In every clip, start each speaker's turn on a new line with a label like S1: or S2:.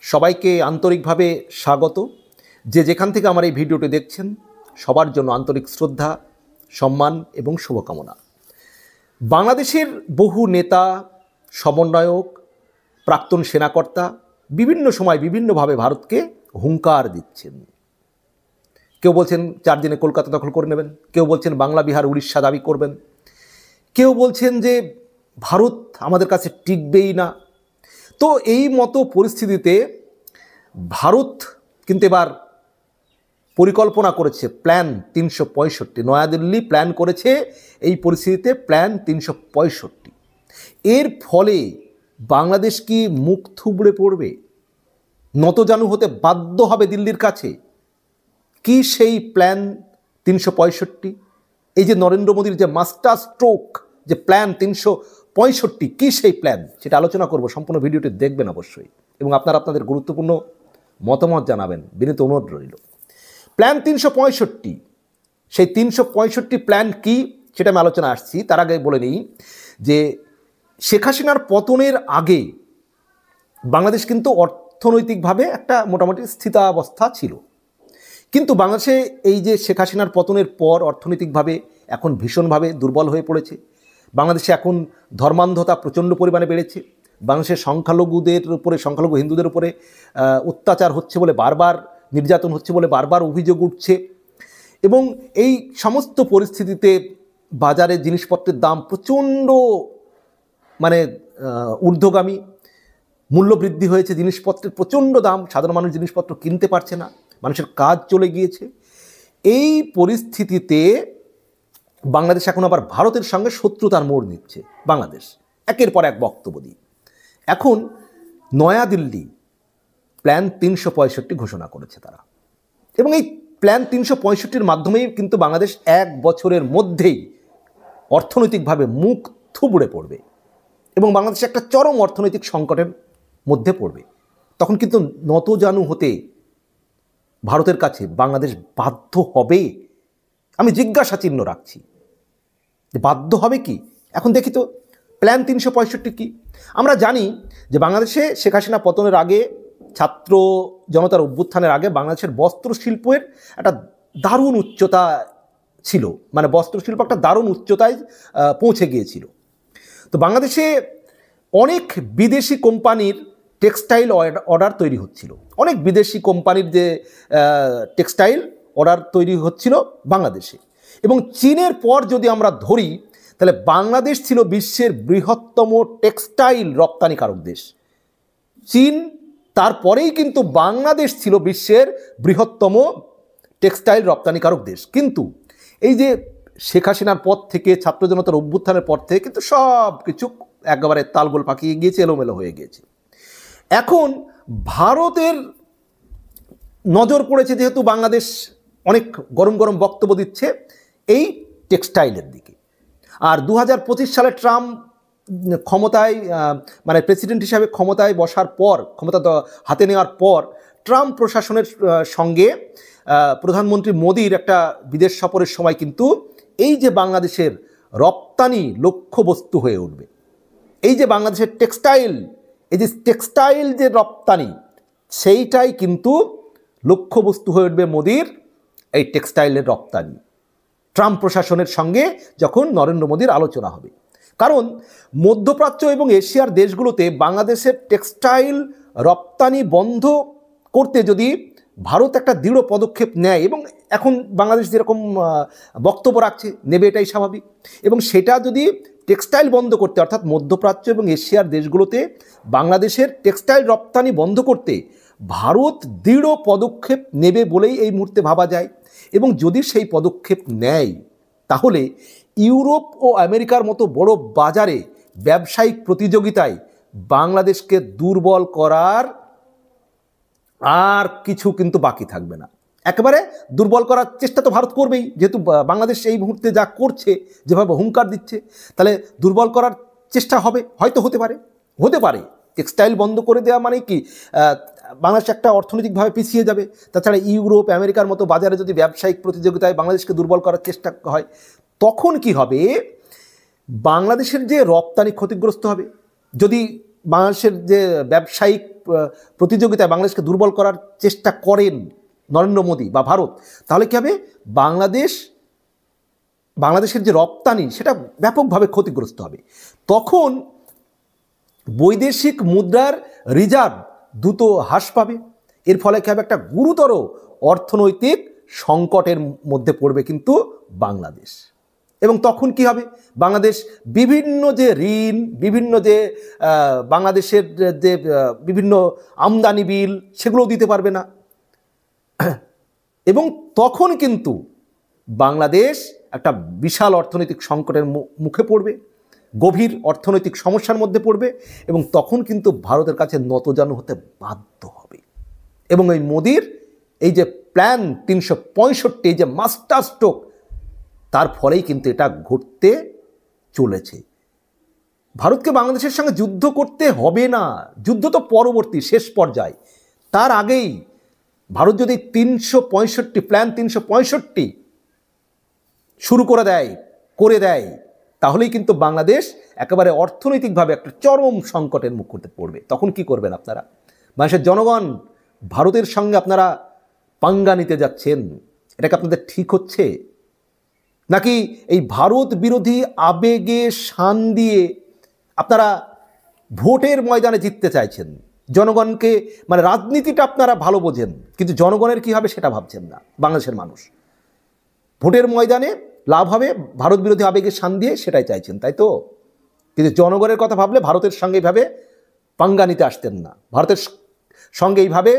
S1: সবাইকে আন্তরিকভাবে স্বাগত। যে যেখান থেকে আমার এই ভিডিওটি দেখছেন সবার জন্য আন্তরিক শ্রদ্ধা, সম্মান এবং শুভকামনা। বাংলাদেশের বহু নেতা, সমন্বয়ক, প্রাক্তন সেনাকর্তা বিভিন্ন সময় বিভিন্নভাবে ভারতকে হুঙ্কার দিচ্ছেন। কেউ বলছেন 4 দিনে কলকাতা দখল করে নেবেন, কেউ বলছেন বাংলা, বিহার, উড়িষ্যা দাবি করবেন, কেউ বলছেন যে ভারত আমাদের কাছে টিকবেই না। তো এই মতো পরিস্থিতিতে ভারত কিন্তু এবার পরিকল্পনা করেছে প্ল্যান 365। নয়াদিল্লি প্ল্যান করেছে এই পরিস্থিতিতে প্ল্যান 365। এর ফলে বাংলাদেশ কি মুখ থুবড়ে পড়বে, নতজানু হতে বাধ্য হবে দিল্লির কাছে? কি সেই প্ল্যান 365? এই যে নরেন্দ্র মোদীর যে মাস্টার স্ট্রোক, যে প্ল্যান 365, কি সেই প্ল্যান, সেটা আলোচনা করব। সম্পূর্ণ ভিডিওটি দেখবেন অবশ্যই, এবং আপনাদের গুরুত্বপূর্ণ মতামত জানাবেন, বিনীত অনুরোধ রইল। প্ল্যান 365, সেই 365 প্ল্যান কি সেটা আমি আলোচনা আসছি। তার আগে বলে নিই যে শেখ হাসিনার পতনের আগে বাংলাদেশ কিন্তু অর্থনৈতিকভাবে একটা মোটামুটি স্থিতাবস্থা ছিল, কিন্তু বাংলাদেশে এই যে শেখ হাসিনার পতনের পর অর্থনৈতিকভাবে এখন ভীষণভাবে দুর্বল হয়ে পড়েছে। বাংলাদেশে এখন ধর্মান্ধতা প্রচণ্ড পরিমাণে বেড়েছে। বাংলাদেশের সংখ্যালঘু হিন্দুদের উপরে অত্যাচার হচ্ছে বলে বারবার, নির্যাতন হচ্ছে বলে বারবার অভিযোগ উঠছে। এবং এই সমস্ত পরিস্থিতিতে বাজারে জিনিসপত্রের দাম প্রচণ্ড ঊর্ধ্বগামী, মূল্যবৃদ্ধি হয়েছে, জিনিসপত্রের প্রচণ্ড দাম, সাধারণ মানুষ জিনিসপত্র কিনতে পারছে না, মানুষের কাজ চলে গিয়েছে। এই পরিস্থিতিতে বাংলাদেশ এখন আবার ভারতের সঙ্গে শত্রুতার মোড় নিচ্ছে। বাংলাদেশ একের পর এক বক্তব্য দিয়ে এখন নয়াদিল্লি প্ল্যান 365 ঘোষণা করেছে তারা, এবং এই প্ল্যান 365-র মাধ্যমেই কিন্তু বাংলাদেশ 1 বছরের মধ্যেই অর্থনৈতিকভাবে মুখ থুবড়ে পড়বে এবং বাংলাদেশ একটা চরম অর্থনৈতিক সংকটের মধ্যে পড়বে। তখন কিন্তু নতজানু হতে ভারতের কাছে বাংলাদেশ বাধ্য হবে। আমি জিজ্ঞাসা চিহ্ন রাখছি যে বাধ্য হবে কি। এখন দেখি তো প্ল্যান 365 কি। আমরা জানি যে বাংলাদেশে শেখ হাসিনা পতনের আগে, ছাত্র জনতার অভ্যুত্থানের আগে বাংলাদেশের বস্ত্রশিল্পের একটা দারুণ উচ্চতা ছিল, বস্ত্রশিল্প একটা দারুণ উচ্চতায় পৌঁছে গিয়েছিল। তো বাংলাদেশে অনেক বিদেশি কোম্পানির টেক্সটাইল অর্ডার তৈরি হচ্ছিল, অনেক বিদেশি কোম্পানির যে টেক্সটাইল অর্ডার তৈরি হচ্ছিল বাংলাদেশে। এবং চীনের পর যদি আমরা ধরি, তাহলে বাংলাদেশ ছিল বিশ্বের বৃহত্তম টেক্সটাইল রপ্তানিকারক দেশ। চীন, তারপরেই কিন্তু বাংলাদেশ ছিল বিশ্বের বৃহত্তম টেক্সটাইল রপ্তানিকারক দেশ। কিন্তু এই যে শেখ হাসিনার পর থেকে, ছাত্র জনতার অভ্যুত্থানের পর থেকে কিন্তু সব কিছু একেবারে তালগোল পাকিয়ে গিয়েছে, এলোমেলো হয়ে গিয়েছে। এখন ভারতের নজর পড়েছে, যেহেতু বাংলাদেশ অনেক গরম গরম বক্তব্য দিচ্ছে এই টেক্সটাইলের দিকে। আর 2025 সালে ট্রাম্প ক্ষমতায় প্রেসিডেন্ট হিসাবে ক্ষমতায় বসার পর, ক্ষমতা হাতে নেওয়ার পর, ট্রাম্প প্রশাসনের সঙ্গে প্রধানমন্ত্রী মোদির একটা বিদেশ সফরের সময় কিন্তু এই যে বাংলাদেশের রপ্তানি লক্ষ্যবস্তু হয়ে উঠবে, এই যে বাংলাদেশের টেক্সটাইল, এই যে টেক্সটাইল যে রপ্তানি, সেইটাই কিন্তু লক্ষ্যবস্তু হয়ে উঠবে মোদির এই টেক্সটাইলের রপ্তানি, ট্রাম্প প্রশাসনের সঙ্গে যখন নরেন্দ্র মোদির আলোচনা হবে। কারণ মধ্যপ্রাচ্য এবং এশিয়ার দেশগুলোতে বাংলাদেশের টেক্সটাইল রপ্তানি বন্ধ করতে যদি ভারত একটা দৃঢ় পদক্ষেপ নেয়, এবং এখন বাংলাদেশ যেরকম বক্তব্য রাখছে নেবে, এটাই স্বাভাবিক। এবং সেটা যদি টেক্সটাইল বন্ধ করতে, অর্থাৎ মধ্যপ্রাচ্য এবং এশিয়ার দেশগুলোতে বাংলাদেশের টেক্সটাইল রপ্তানি বন্ধ করতে ভারত দৃঢ় পদক্ষেপ নেবে বলেই এই মুহূর্তে ভাবা যায়। এবং যদি সেই পদক্ষেপ নেয়, তাহলে ইউরোপ ও আমেরিকার মতো বড় বাজারে ব্যবসায়িক প্রতিযোগিতায় বাংলাদেশকে দুর্বল করার আর কিছু কিন্তু বাকি থাকবে না। একেবারে দুর্বল করার চেষ্টা তো ভারত করবেই, যেহেতু বাংলাদেশ এই মুহূর্তে যা করছে, যেভাবে হুঙ্কার দিচ্ছে, তাহলে দুর্বল করার চেষ্টা হবে, হয়তো হতে পারে। টেক্সটাইল বন্ধ করে দেওয়া মানে কি বাংলাদেশ একটা অর্থনৈতিকভাবে পিছিয়ে যাবে। তাছাড়া ইউরোপ আমেরিকার মতো বাজারে যদি ব্যবসায়িক প্রতিযোগিতায় বাংলাদেশকে দুর্বল করার চেষ্টা হয়, তখন কি হবে, বাংলাদেশের যে রপ্তানি ক্ষতিগ্রস্ত হবে। যদি বাংলাদেশের যে ব্যবসায়িক প্রতিযোগিতায় বাংলাদেশকে দুর্বল করার চেষ্টা করেন নরেন্দ্র মোদী বা ভারত, তাহলে কী হবে, বাংলাদেশের যে রপ্তানি সেটা ব্যাপকভাবে ক্ষতিগ্রস্ত হবে। তখন বৈদেশিক মুদ্রার রিজার্ভ দ্রুত হ্রাস পাবে। এর ফলে কী হবে, একটা গুরুতর অর্থনৈতিক সংকটের মধ্যে পড়বে কিন্তু বাংলাদেশ। এবং তখন কি হবে, বাংলাদেশ বিভিন্ন যে ঋণ, বিভিন্ন যে বাংলাদেশের যে বিভিন্ন আমদানি বিল সেগুলোও দিতে পারবে না। এবং তখন কিন্তু বাংলাদেশ একটা বিশাল অর্থনৈতিক সংকটের মুখে পড়বে, গভীর অর্থনৈতিক সমস্যার মধ্যে পড়বে, এবং তখন কিন্তু ভারতের কাছে নতজানু হতে বাধ্য হবে। এবং এই মোদির এই যে প্ল্যান ৩৬৫, এই যে মাস্টার স্ট্রোক, তার ফলেই কিন্তু এটা ঘটতে চলেছে। ভারতকে বাংলাদেশের সঙ্গে যুদ্ধ করতে হবে না, যুদ্ধ তো পরবর্তী শেষ পর্যায়ে। তার আগেই ভারত যদি ৩৬৫ প্ল্যান ৩৬৫ শুরু করে দেয়, তাহলেই কিন্তু বাংলাদেশ একেবারে অর্থনৈতিকভাবে একটা চরম সংকটের মুখ করতে পড়বে। তখন কি করবেন আপনারা? বাংলাদেশের জনগণ, ভারতের সঙ্গে আপনারা পাঙ্গা নিতে যাচ্ছেন, এটাকে আপনাদের ঠিক হচ্ছে? নাকি এই ভারত বিরোধী আবেগে শান দিয়ে আপনারা ভোটের ময়দানে জিততে চাইছেন? জনগণকে, মানে রাজনীতিটা আপনারা ভালো বোঝেন, কিন্তু জনগণের কী হবে সেটা ভাবছেন না। বাংলাদেশের মানুষ ভোটের ময়দানে লাভ হবে, ভারত বিরোধী আবেগে শান দিয়ে সেটাই চাইছেন, তাই তো? কিন্তু জনগণের কথা ভাবলে ভারতের সঙ্গে এইভাবে পাঙ্গা নিতে আসতেন না, ভারতের সঙ্গে এইভাবে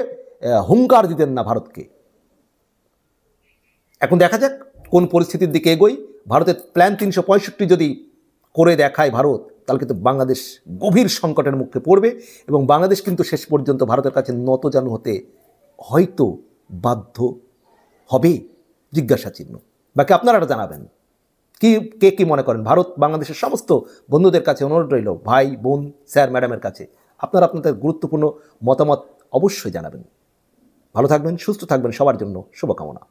S1: হুঙ্কার দিতেন না ভারতকে। এখন দেখা যাক কোন পরিস্থিতির দিকে এগোই। ভারতের প্ল্যান ৩৬৫ যদি করে দেখায় ভারত, তাহলে কিন্তু বাংলাদেশ গভীর সংকটের মুখে পড়বে, এবং বাংলাদেশ কিন্তু শেষ পর্যন্ত ভারতের কাছে নতজানু হতে হয়তো বাধ্য হবে। জিজ্ঞাসা চিহ্ন। বাকি আপনারা জানাবেন কে কি মনে করেন। ভারত বাংলাদেশের সমস্ত বন্ধুদের কাছে অনুরোধ রইল, ভাই বোন স্যার ম্যাডামের কাছে, আপনারা আপনাদের গুরুত্বপূর্ণ মতামত অবশ্যই জানাবেন। ভালো থাকবেন, সুস্থ থাকবেন, সবার জন্য শুভকামনা।